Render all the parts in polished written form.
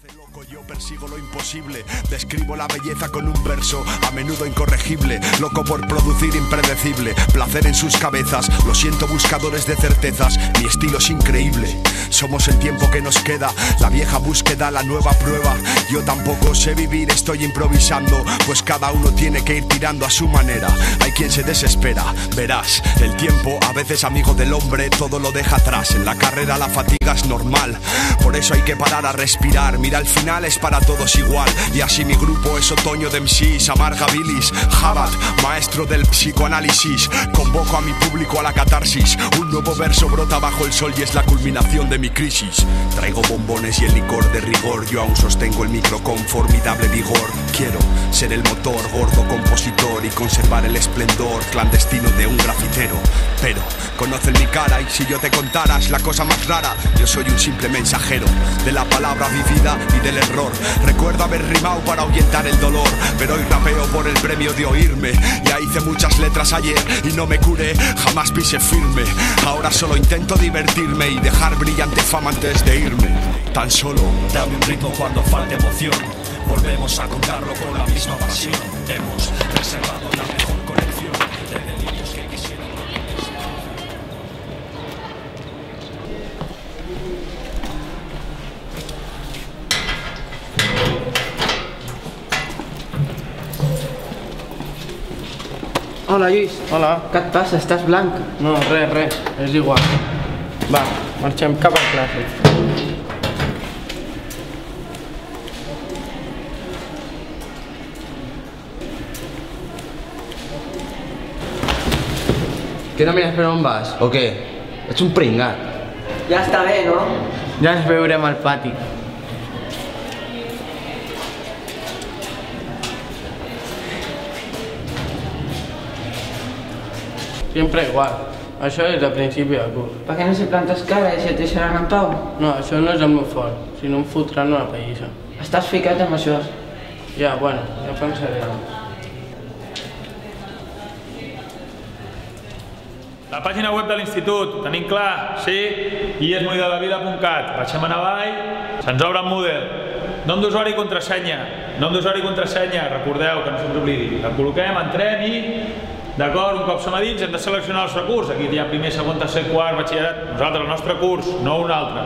hace loco, yo persigo lo imposible. Describo la belleza con un verso, a menudo incorregible. Loco por producir impredecible, placer en sus cabezas. Lo siento, buscadores de certezas, mi estilo es increíble. Somos el tiempo que nos queda, la vieja búsqueda, la nueva prueba. Yo tampoco sé vivir, estoy improvisando, pues cada uno tiene que ir tirando a su manera. Hay quien se desespera, verás, el tiempo a veces amigo del hombre, todo lo deja atrás. En la carrera la fatiga es normal, por eso hay que parar a respirar. Mira, al final es para todos igual. Y así mi grupo es otoño de MCs, amarga bilis, Jabat, maestro del psicoanálisis. Convoco a mi público a la catarsis. Un nuevo verso brota bajo el sol y es la culminación de mi crisis. Traigo bombones y el licor de rigor, yo aún sostengo el micro con formidable vigor. Quiero ser el motor, gordo compositor, y conservar el esplendor clandestino de un grafitero. Pero conocen mi cara y si yo te contaras la cosa más rara, yo soy un simple mensajero de la palabra vivida y del error. Recuerdo haber rimado para ahuyentar el dolor, pero hoy rapeo por el premio de oírme. Ya hice muchas letras ayer y no me curé, jamás pise firme. Ahora solo intento divertirme y dejar brillante fama antes de irme. Tan solo dame un ritmo cuando falte emoción. Volvemos a contarlo con la misma pasión. Hemos reservado la mejor colección de delirios que quisiera. Hola, Lluís. Hola. Què et passa? Estàs blanc. No, res, és igual. Va, marxem cap a classe. Què no mires per on vas, o què? Ets un pringat. Ja està bé, no? Ja ens veurem al pati. Sempre igual. Això és a principi de curs. Per què no s'hi plantes cara i si et deixaran en pau? No, això no és el meu fort, si no em fotran una pallissa. Estàs ficat amb això. Ja, bueno, ja pensaré. La pàgina web de l'institut, tenim clar, sí, iesmonidadevila.cat. Baixem en avall, se'ns obre en Moodle. Nom d'usuari i contrasenya. Nom d'usuari i contrasenya, recordeu que no se'ns oblidi. La col·loquem, entrem i... D'acord, un cop som a dins hem de seleccionar el nostre curs. Aquí hi ha primer, segon, tercer, quart, batxillerat. Nosaltres, el nostre curs, no un altre.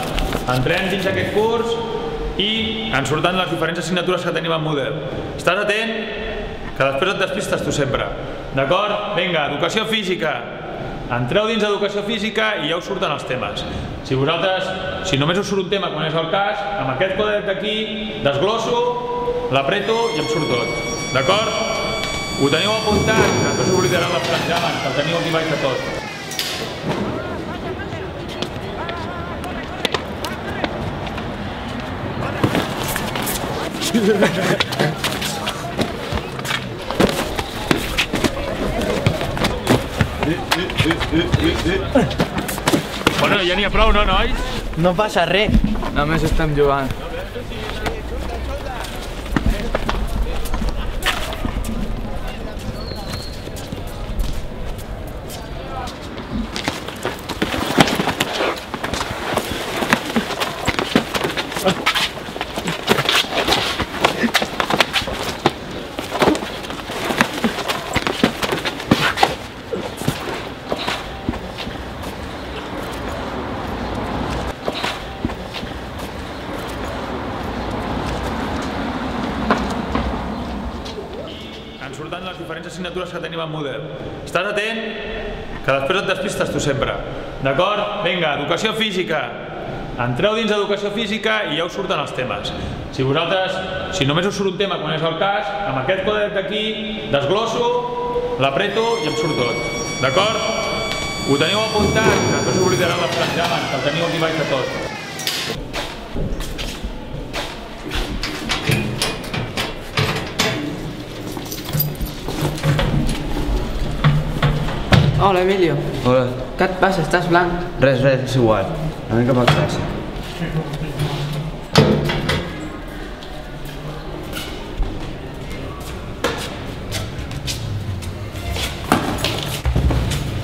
Entrem dins aquest curs i ens surten les diferents assignatures que tenim en Moodle. Estàs atent? Que després et despistes tu sempre. D'acord? Vinga, educació física. Entreu dins d'educació física i ja us surten els temes. Si vosaltres, si només us surt un tema quan és el cas, amb aquest quadret d'aquí desglosso, l'apreto i em surt tot. D'acord? Ho teniu apuntat, que no s'oblidaran les exàmens, que el teniu aquí baix de tot. Bueno, ja n'hi ha prou, no, nois? No passa res, només estem jugant. Ens surten les diferents assignatures que tenim en Moodle. Estàs atent? Que després et despistes tu sempre. D'acord? Vinga, educació física. Entreu dins d'educació física i ja us surten els temes. Si vosaltres, si només us surt un tema quan és el cas, amb aquest quadret d'aquí desglosso, l'apreto i em surt tot. D'acord? Ho teniu apuntat, que no s'oblidaran les exàmens, que el teniu aquí baix de tot. Hola, Emilio. Hola. Què et passa? Estàs blanc. Res, és igual. Anem cap a classe.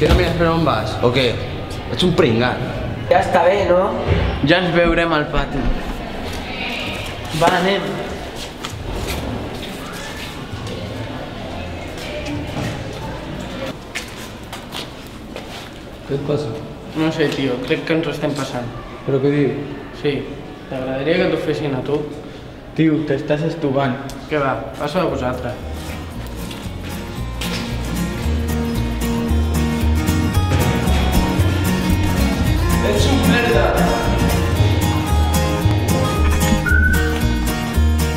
Què no mires per on vas, o què? Ets un pringat. Ja està bé, no? Ja ens veurem al pati. Va, anem. Què et passa? No sé, tio, crec que ens ho estem passant. Però què diu? Sí, t'agradaria que t'ho fessin a tu? Tio, t'estàs estugant. Què va, passa a vosaltres. Ets un merda!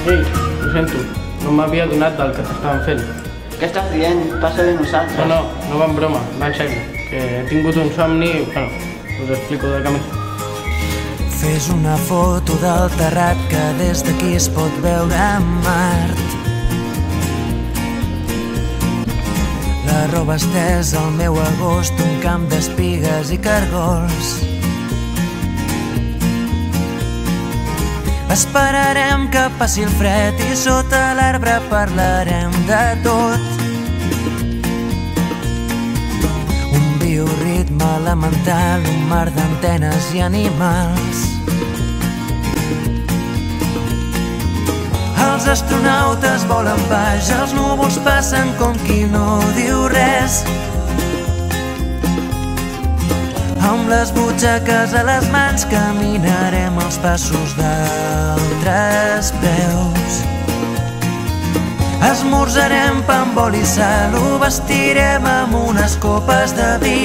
Ei, ho sento, no m'havia donat del que t'estaven fent. Què estàs dient? Passa de nosaltres. No va en broma, va en sèrio. Que he tingut un somni, bueno, us explico de camí. Fes una foto del terrat que des d'aquí es pot veure Mart. La roba estesa al meu agost, un camp d'espigues i cargols. Esperarem que passi el fred i sota l'arbre parlarem de tot. Un bioritme elemental, un mar d'antenes i animals. Els astronautes volen baix, els núvols passen com qui no diu res. Amb les butxaques a les mans caminarem els passos d'altres peus. Esmorzarem pa amb oli i sal, ho vestirem amb unes copes de vi.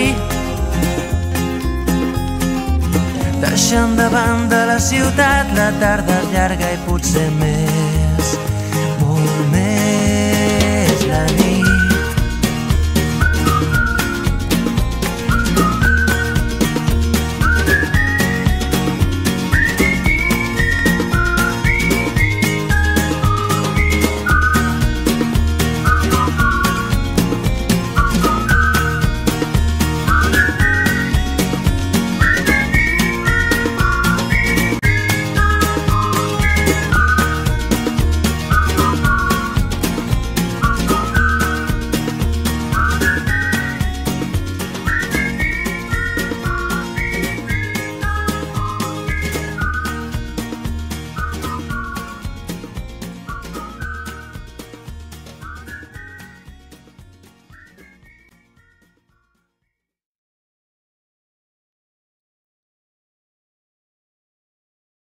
Deixant de banda la ciutat, la tarda és llarga i potser més